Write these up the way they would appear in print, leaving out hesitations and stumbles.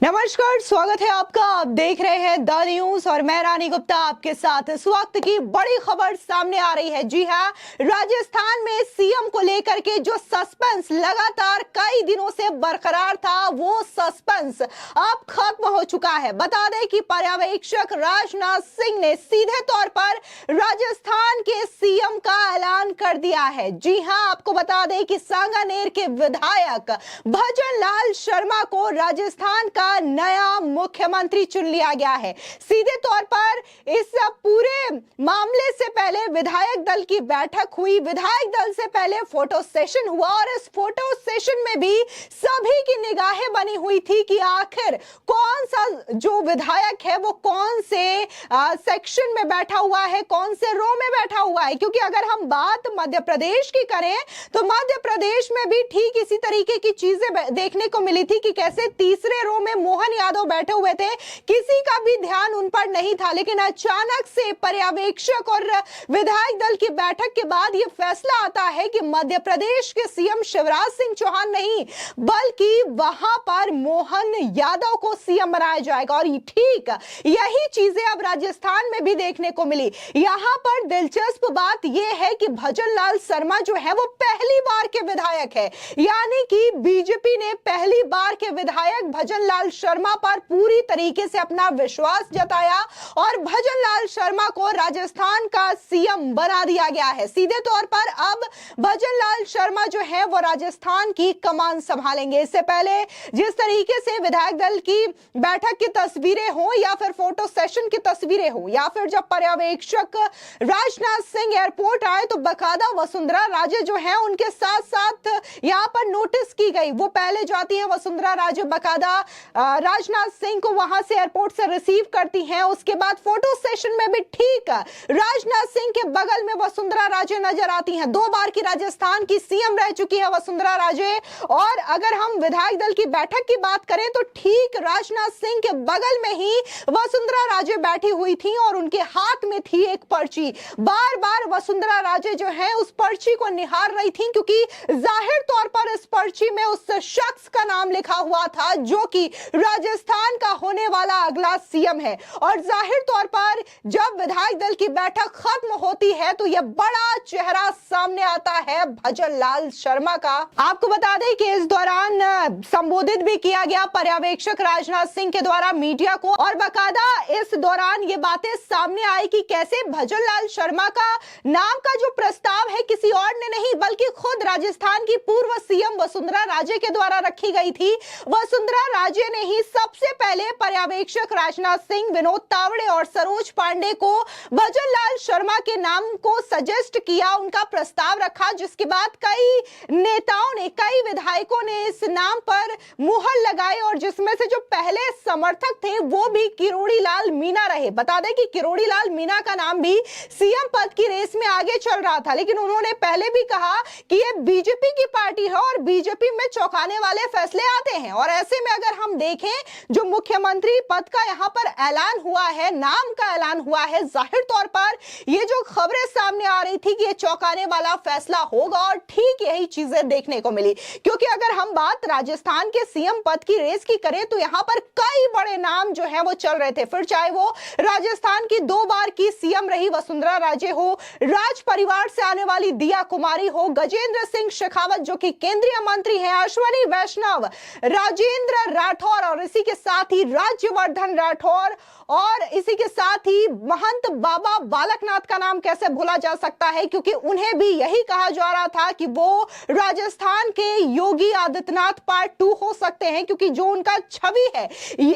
नमस्कार, स्वागत है आपका। आप देख रहे हैं द न्यूज और मैं रानी गुप्ता आपके साथ। इस वक्त की बड़ी खबर सामने आ रही है। जी हां, राजस्थान में सीएम को लेकर के जो सस्पेंस लगातार कई दिनों से बरकरार था, वो सस्पेंस अब खत्म हो चुका है। बता दें कि पर्यवेक्षक राजनाथ सिंह ने सीधे तौर पर राजस्थान के सीएम का ऐलान कर दिया है। जी हां, आपको बता दें कि सांगानेर के विधायक भजन लाल शर्मा को राजस्थान का नया मुख्यमंत्री चुन लिया गया है। सीधे तौर पर इस पूरे मामले से पहले विधायक दल की बैठक हुई, विधायक दल से पहले फोटो सेशन हुआ और इस फोटो सेशन में भी सभी की निगाहें बनी हुई थी कि आखिर कौन सा जो विधायक है वो कौन से सेक्शन में बैठा हुआ है, कौन से रो में बैठा हुआ है। क्योंकि अगर हम बात मध्य प्रदेश की करें तो मध्य प्रदेश में भी ठीक इसी तरीके की चीजें देखने को मिली थी कि कैसे तीसरे रो में मोहन यादव बैठे हुए थे, किसी का भी ध्यान उन पर नहीं था। लेकिन अचानक से पर्यवेक्षक और विधायक दल की बैठक के बाद यह फैसला आता है कि मध्य प्रदेश के सीएम शिवराज सिंह चौहान नहीं बल्कि वहां पर मोहन यादव को सीएम बनाया जाएगा। और ठीक यही चीजें अब राजस्थान में भी देखने को मिली। यहां पर दिलचस्प बात यह है कि भजन लाल शर्मा जो है वो पहली बार के विधायक है, यानी कि बीजेपी ने पहली बार के विधायक भजन लाल शर्मा पर पूरी तरीके से अपना विश्वास जताया और भजन लाल शर्मा को राजस्थान का सीएम बना दिया गया है। सीधे तौर पर अब भजन लाल शर्मा जो है वो राजस्थान की कमान संभालेंगे। इससे पहले जिस तरीके से विधायक दल की बैठक की तस्वीरें हो या फिर फोटो सेशन की तस्वीरें हो या फिर जब पर्यवेक्षक राजनाथ सिंह एयरपोर्ट आए तो बकायदा वसुंधरा राजे जो है उनके साथ साथ यहां पर नोटिस की गई। वो पहले जाती है वसुंधरा राजे, बकायदा राजनाथ सिंह को वहां से एयरपोर्ट से रिसीव करती हैं। उसके बाद फोटो सेशन में भी ठीक राजनाथ सिंह के बगल में वसुंधरा राजे नजर आती हैं। 2 बार की राजस्थान की सीएम रह चुकी है वसुंधरा राजे। और अगर हम विधायक दल की बैठक की बात करें तो ठीक राजनाथ सिंह के बगल में ही वसुंधरा राजे बैठी हुई थी और उनके हाथ में थी एक पर्ची। बार बार वसुंधरा राजे जो है उस पर्ची को निहार रही थी, क्योंकि जाहिर तौर पर इस पर्ची में उस शख्स का नाम लिखा हुआ था जो कि राजस्थान का होने वाला अगला सीएम है। और जाहिर तौर पर जब विधायक दल की बैठक खत्म होती है तो यह बड़ा चेहरा सामने आता है भजन लाल शर्मा का। आपको बता दें कि इस दौरान संबोधित भी किया गया पर्यवेक्षक राजनाथ सिंह के द्वारा मीडिया को, और बकायदा इस दौरान ये बातें सामने आई कि कैसे भजन लाल शर्मा का नाम का जो प्रस्ताव है किसी और ने नहीं बल्कि खुद राजस्थान की पूर्व सीएम वसुंधरा राजे के द्वारा रखी गई थी। वसुंधरा राजे ने ही सबसे पहले पर्यवेक्षक राजनाथ सिंह, विनोद तावड़े और सरोज पांडे को भजन लाल शर्मा के नाम को सजेस्ट किया, उनका प्रस्ताव रखा, जिसके बाद कई नेताओं ने, कई विधायकों ने इस नाम पर मुहर लगाई और जिसमें से जो पहले समर्थक थे वो भी किरोड़ी लाल मीणा रहे। बता दें कि किरोड़ी लाल मीणा का नाम भी सीएम पद की रेस में आगे चल रहा था, लेकिन उन्होंने पहले भी कहा कि ये बीजेपी की पार्टी है और बीजेपी में चौंकाने वाले फैसले आते हैं। और ऐसे में अगर हम देखें जो मुख्यमंत्री पद का यहां पर ऐलान हुआ है, नाम का ऐलान हुआ है, जाहिर तौर पर ये जो खबरें सामने आ रही थी कि ये चौंकाने वाला फैसला होगा और ठीक यही चीजें देखने को मिली। क्योंकि अगर हम बात राजस्थान के सीएम पद की रेस की करें तो यहां पर कई बड़े नाम जो है वो चल रहे थे। फिर चाहे वो राजस्थान की 2 बार की सीएम रही वसुंधरा राजे हो, राज परिवार से आने वाली दिया कुमारी हो, गजेंद्र सिंह शेखावत जो कि केंद्रीय मंत्री हैं, अश्वनी वैष्णव, राजेंद्र राठौर और इसी के साथ ही राज्यवर्धन राठौर और इसी के साथ ही महंत बाबा बालकनाथ का नाम कैसे भूला जा सकता है, क्योंकि उन्हें भी यही कहा जा रहा था कि वो राजस्थान के योगी आदित्यनाथ पार्ट 2 हो सकते हैं, क्योंकि जो उनका छवि है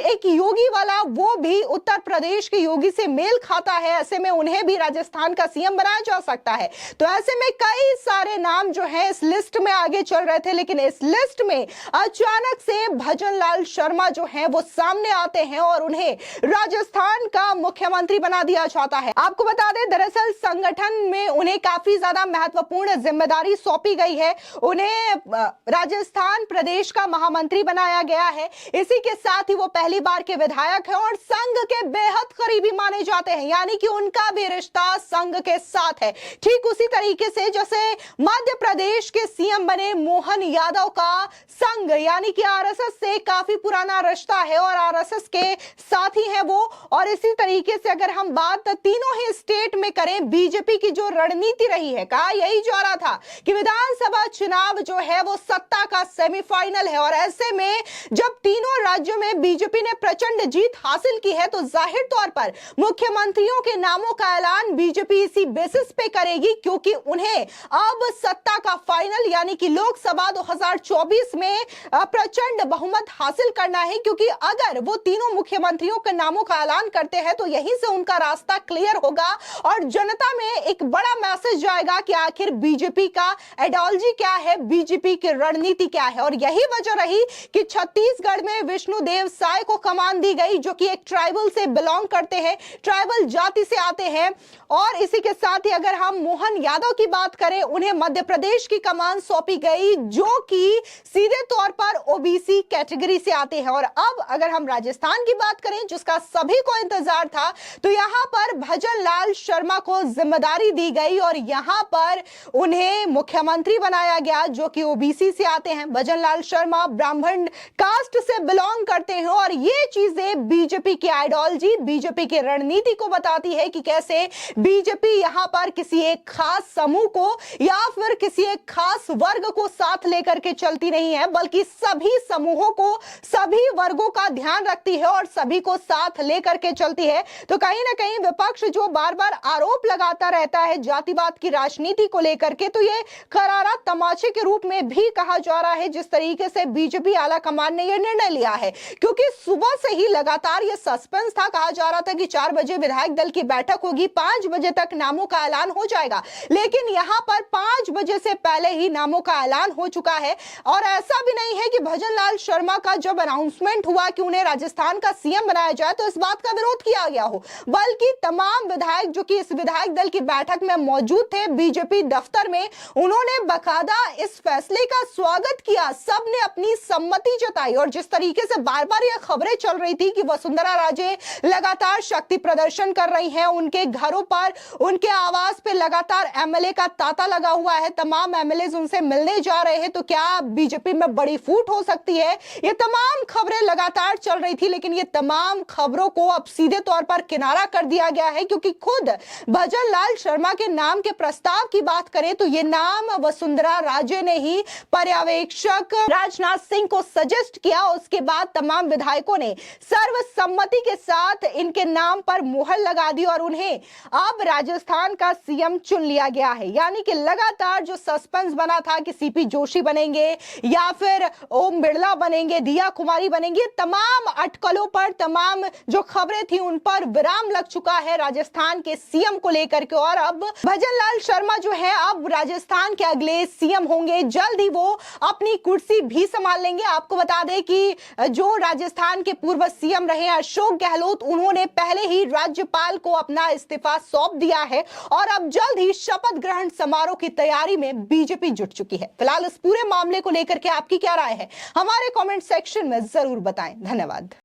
एक योगी वाला वो भी उत्तर प्रदेश के योगी से मेल खाता है। ऐसे में उन्हें भी राजस्थान का सीएम बनाया जा सकता है। तो ऐसे में कई सारे नाम जो है इस लिस्ट में आगे चल रहे थे, लेकिन इस लिस्ट में अचानक से भजन लाल शर्मा जो है वो सामने आते हैं और उन्हें राजस्थान का मुख्यमंत्री बना दिया जाता है। आपको बता दें दरअसल संगठन में उन्हें काफी ज्यादा महत्वपूर्ण जिम्मेदारी सौंपी गई है। उन्हें राजस्थान प्रदेश का महामंत्री बनाया गया है। इसी के साथ ही वो पहली बार के विधायक हैं और संघ के बेहद करीबी माने जाते हैं, यानी कि उनका भी रिश्ता संघ के साथ है। ठीक उसी तरीके से जैसे मध्य प्रदेश के सीएम बने मोहन यादव का संघ यानी कि आरएसएस से काफी पुराना पुराना रिश्ता है और आरएसएस के साथी हैं वो। और इसी तरीके से अगर हम बात तीनों ही स्टेट में करें, बीजेपी की जो रणनीति रही है, कहा यही जा रहा था कि विधानसभा चुनाव जो है वो सत्ता का सेमीफाइनल है, और ऐसे में जब तीनों राज्यों में बीजेपी ने प्रचंड जीत हासिल की है तो जाहिर तौर पर मुख्यमंत्रियों के नामों का ऐलान बीजेपी इसी बेसिस पे करेगी, क्योंकि उन्हें अब सत्ता का फाइनल यानी कि लोकसभा 2024 में प्रचंड बहुमत हासिल करना है। क्योंकि अगर वो तीनों मुख्यमंत्रियों के नामों का ऐलान करते हैं तो यहीं से उनका रास्ता क्लियर होगा और जनता में एक बड़ा मैसेज जाएगा कि आखिर बीजेपी का आइडियोलॉजी क्या है, बीजेपी की रणनीति क्या है। और यही वजह रही कि छत्तीसगढ़ में विष्णुदेव साय को कमान दी गई, जो कि एक ट्राइबल से बिलोंग करते हैं, ट्राइबल जाति से आते हैं। और इसी के साथ ही अगर हम मोहन यादव की बात करें, उन्हें मध्य प्रदेश की कमान सौंपी गई, जो कि सीधे तौर पर ओबीसी कैटेगरी से आते हैं। और अब अगर हम राजस्थान की बात करें, जिसका सभी को इंतजार था, तो यहां पर भजन लाल शर्मा को जिम्मेदारी दी गई और यहां पर उन्हें मुख्यमंत्री बनाया गया, जो कि ओबीसी से आते हैं। भजन लाल शर्मा ब्राह्मण कास्ट से बिलोंग करते हैं और ये चीजें बीजेपी की आइडियोलॉजी, बीजेपी की रणनीति को बताती है कि कैसे बीजेपी यहां पर किसी एक खास समूह को या फिर किसी एक खास वर्ग को साथ लेकर के चलती नहीं है, बल्कि सभी समूहों को, सभी वर्गों का ध्यान रखती है और सभी को साथ लेकर के चलती है। तो कहीं ना कहीं विपक्ष जो बार बार आरोप लगाता रहता है जातिवाद की राजनीति को लेकर के, तो ये करारा तमाचे के रूप में भी कहा जा रहा है जिस तरीके से बीजेपी आला कमान ने यह निर्णय लिया है। क्योंकि सुबह से ही लगातार यह सस्पेंस था, कहा जा रहा था कि 4 बजे विधायक दल की बैठक होगी, 5 बजे तक नामों का ऐलान हो जाएगा, लेकिन यहां पर 5 बजे से पहले ही नामों का ऐलान हो चुका है। और ऐसा भी नहीं है कि भजन लाल शर्मा का जब अनाउंसमेंट हुआ कि उन्हें राजस्थान का सीएम बनाया जाए तो इस बात का विरोध किया गया हो, बल्कि तमाम विधायक जो कि इस विधायक दल की बैठक में मौजूद थे बीजेपी दफ्तर में, उन्होंने बकायदा इस फैसले का स्वागत किया, सबने अपनी सम्मति जताई। और जिस तरीके से बार बार यह खबरें चल रही थी कि वसुंधरा राजे लगातार शक्ति प्रदर्शन कर रही हैं, उनके घरों पर, उनके आवास पे लगातार एमएलए का तांता लगा हुआ है, तमाम एमएलए उनसे मिलने जा रहे हैं, तो क्या बीजेपी में बड़ी फूट हो सकती है, ये तमाम खबरें लगातार चल रही थी। लेकिन ये तमाम खबरों को अब सीधे तौर पर किनारा कर दिया गया है, क्योंकि खुद भजन लाल शर्मा के नाम के प्रस्ताव की बात करें तो ये नाम वसुंधरा राजे ने ही पर्यवेक्षक राजनाथ सिंह को सजेस्ट किया। उसके बाद तमाम विधायकों ने सर्वसम्मति के साथ इनके नाम पर मुहर लगा दी और उन्हें अब राजस्थान का सीएम चुन लिया गया है। यानी कि लगातार जो सस्पेंस बना था कि सीपी जोशी बनेंगे या फिर ओम बिड़ला बनेंगे, दिया कुमारी बनेंगे, तमाम अटकलों पर, तमाम जो खबरें थी उन पर विराम लग चुका है राजस्थान के सीएम को लेकर के। और अब भजन लाल शर्मा जो है अब राजस्थान के अगले सीएम होंगे, जल्द ही वो अपनी कुर्सी भी संभाल लेंगे। आपको बता दें कि जो राजस्थान के पूर्व सीएम रहे अशोक गहलोत, उन्होंने पहले ही राज्यपाल को अपना इस्तीफा सौंप दिया है और अब जल्द ही शपथ ग्रहण समारोह की तैयारी में बीजेपी जुट चुकी है। फिलहाल इस पूरे मामले को लेकर के आपकी क्या राय है, हमारे कमेंट सेक्शन में जरूर बताएं। धन्यवाद।